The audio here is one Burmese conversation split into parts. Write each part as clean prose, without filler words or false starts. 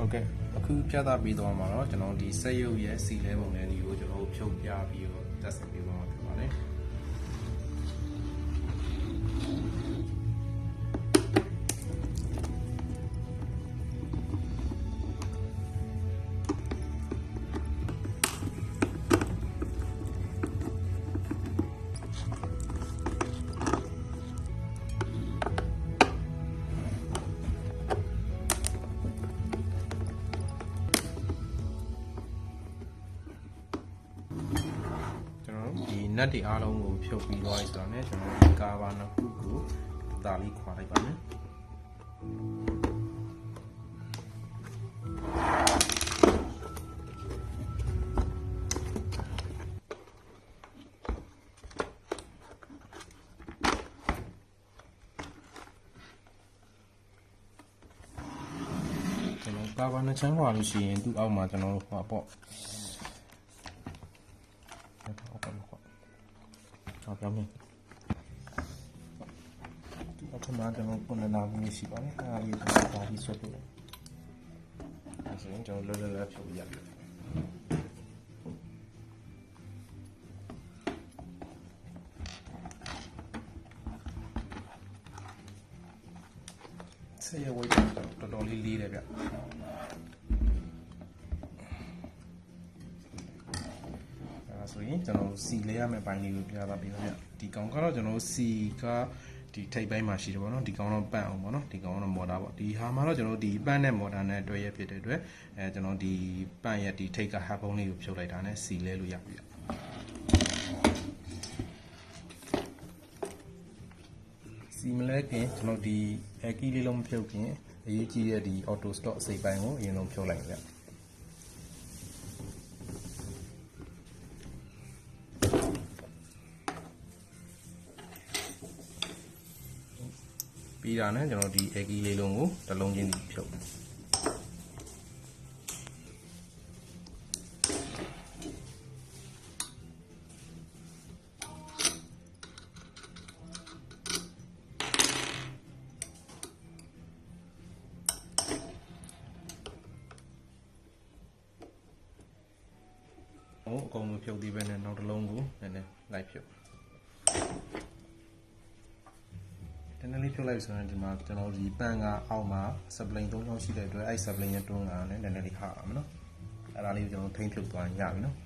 Okay, aku piada bido amaro, jangan di sayo ya si level ni yo jangan upshow ya biyo tas biyo amaro. Di nadi along go pure be noise on it, and Gavana Hugo, Dali quite on it. ကာဗာနဲ့ချမ်းခွာလို့ရှိရင်သူ့အောက်မှာကျွန်တော်တို့ဟောပေါ့ဟုတ်ပြောင်းနေသူ့အောက်မှာကျွန်တော်ပုံလာမှုရှိပါတယ်အားရကျွန်တော်ပါပြီးဆွဲပြတယ်အဲဆိုရင်ကျွန်တော်လောလောဖြုတ်ရတယ်ဆေးရဝိတ်တော်တော်လေးလေးတယ်ဗျဆိုရင်ကျွန်တော်စီလဲရမယ့်ပိုင်းလေးကိုပြသပေးပါဗျဒီကောင်ကတော့ကျွန်တော်စီကဒီထိပ်ပိုင်းမှာရှိတယ်ပေါ့နော်ဒီကောင်တော့ပန့်အောင်ပေါ့နော်ဒီကောင်ကတော့မော်တာပေါ့ဒီဟာမှာတော့ကျွန်တော်ဒီပန့်နဲ့မော်တာနဲ့တွဲရဖြစ်တဲ့အတွက်ကျွန်တော်ဒီပန့်ရဲ့ဒီထိပ်ကဟပ်ပုံးလေးကိုဖြုတ်လိုက်တာနဲ့စီလဲလို့ရပြီစီမလဲခင်ကျွန်တော်ဒီအကီးလေးလုံးမဖြုတ်ခင်အရေးကြီးတဲ့ဒီ auto stop အစိပ်ပိုင်းကိုအရင်ဆုံးဖြုတ်လိုက်ဗျပြီးတာနဲ့ကျွန်တော်ဒီအကီးလေးလုံးကိုတစ်လုံးချင်းဖြုတ်အကုန်လုံးဖြုတ်ပြီးပဲနဲ့နောက်တစ်လုံးကိုနည်းနည်းလိုက်ဖြုတ်တနည်းလေးဖြုတ်လိုက်ဆိုရင်ဒီမှာကျွန်တော်ဒီပန့်ကအောက်မှာစပလင်3ချောင်းရှိတဲ့အတွက်အဲ့စပလင်ရဲ့တွန်းကလည်းနည်းနည်းလေးခါအောင်နော်အဲ့ဒါလေးကိုကျွန်တော်ထိန်းဖြုတ်သွားရင်ရပြီနော်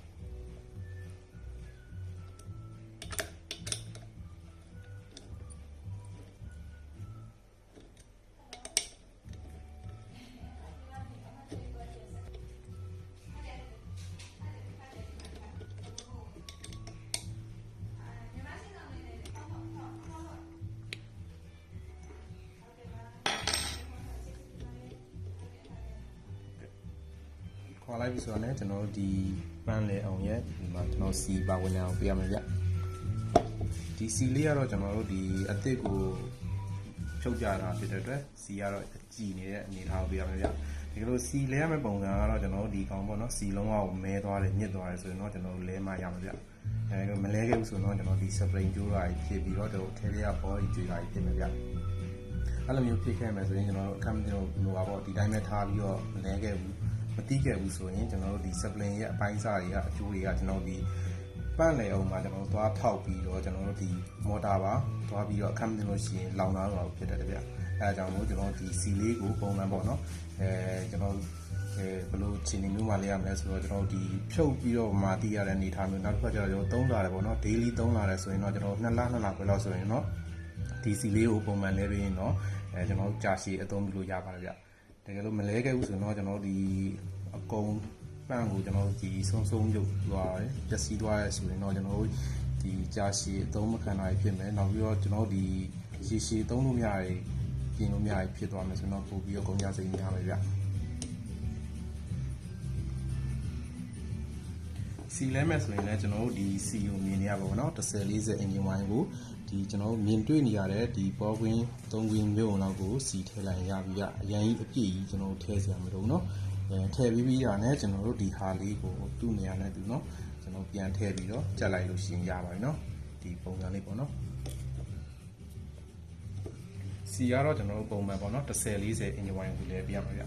ခွာလိုက်ပြီဆိုတော့လည်းကျွန်တော်တို့ဒီပန်းလေအောင်ရဲ့ဒီမှာကျွန်တော်စီပါဝင်အောင်ပြရမယ်ဗျဒီစီလေးကတော့ကျွန်တော်တို့ဒီအသစ်ကိုဖြုတ်ကြတာဖြစ်တဲ့အတွက်စီကတော့အကြည်နေတဲ့အနေအထားကိုပြရမယ်ဗျဒီလိုစီလဲရမယ့်ပုံစံကတော့ကျွန်တော်တို့ဒီကောင်ပေါ့နော်စီလုံးအောင်မဲသွားတယ်ညစ်သွားတယ်ဆိုရင်တော့ကျွန်တော်တို့လဲမှရမှာဗျအဲမလဲခဲ့ဘူးဆိုတော့ကျွန်တော်ဒီစပရင်ကျိုးတာဖြစ်ပြီးတော့တို့ထဲလေးကဘောကြီးကျွေးတာဖြစ်မယ်ဗျအဲ့လိုမျိုးဖြစ်ခဲ့မယ်ဆိုရင်ကျွန်တော်တို့အခက်မလို့လိုပါပေါ့ဒီတိုင်းပဲထားပြီးတော့မလဲခဲ့ဘူးမတိခဲ့ဘူးဆိုရင်ကျွန်တော်တို့ဒီ supply ရဲ့အပိုင်းစားတွေကအကျိုးတွေကကျွန်တော်ဒီပန့်လေအောင်မှာကျွန်တော်သွားထောက်ပြီးတော့ကျွန်တော်တို့ဒီမော်တာပါသွားပြီးတော့အခက်မလို့ရှိရင်လောင်လာတော့ဖြစ်တယ်ဗျအဲအကြောင်းမို့ကျွန်တော်ဒီစီလေးကိုပုံမှန်ပေါ့နော်ကျွန်တော်ဘယ်လိုခြေနေမျိုးမှလေးရမလဲဆိုတော့ကျွန်တော်ဒီဖြုတ်ပြီးတော့မှတီးရတဲ့အနေထားမျိုးနောက်တစ်ခါကျတော့ကျွန်တော်သုံးလာတယ်ပေါ့နော် daily သုံးလာတယ်ဆိုရင်တော့ကျွန်တော်2လခွဲလောက်ဆိုရင်တော့ဒီစီလေးကိုပုံမှန်လဲပြီးရင်တော့ကျွန်တော်ကြာရှည်အသုံးပြုလို့ရပါတယ်ဗျတကယ်လို့မလဲခဲ့ဘူးဆိုတော့ကျွန်တော်ဒီအကုန်ပန့်ကိုကျွန်တော်ဒီဆုံးရုပ်သွားတယ်ပျက်စီးသွားရဆိုရင်တော့ကျွန်တော်ဒီကြာရှည်အသုံးမခံနိုင်ဖြစ်မယ်နောက်ပြီးတော့ကျွန်တော်ဒီရှည်သုံးလို့မရရင်ပြင်လို့မရရင်ဖြစ်သွားမယ်ဆိုတော့ပို့ပြီးတော့ကုန်ကြစိတ်များမယ်ဗျစီလဲမဲ့ဆိုရင်လည်းကျွန်တော်တို့ဒီစီကိုမြင်နေရပါဘောနော်1040 engine wine ကိုဒီကျွန်တော်မြင်တွေ့နေရတဲ့ဒီပေါ်ကွင်း3ကွင်းမျိုးလောက်ကိုစီထည့်လိုက်ရပြီအရင်ကြီးအပြည့်ကြီးကျွန်တော်ထည့်စရာမလိုဘူးเนาะထည့်ပြီးတာနဲ့ကျွန်တော်တို့ဒီဟာလေးကိုသူ့နေရာနဲ့သူเนาะကျွန်တော်ပြန်ထည့်ပြီးတော့ကြက်လိုက်လို့ရှိရင်ရပါပြီเนาะဒီပုံစံလေးပေါ့เนาะစီကတော့ကျွန်တော်တို့ပုံမှန်ပေါ့เนาะ1040 engine wine ကိုလည်းပြရမှာဗျ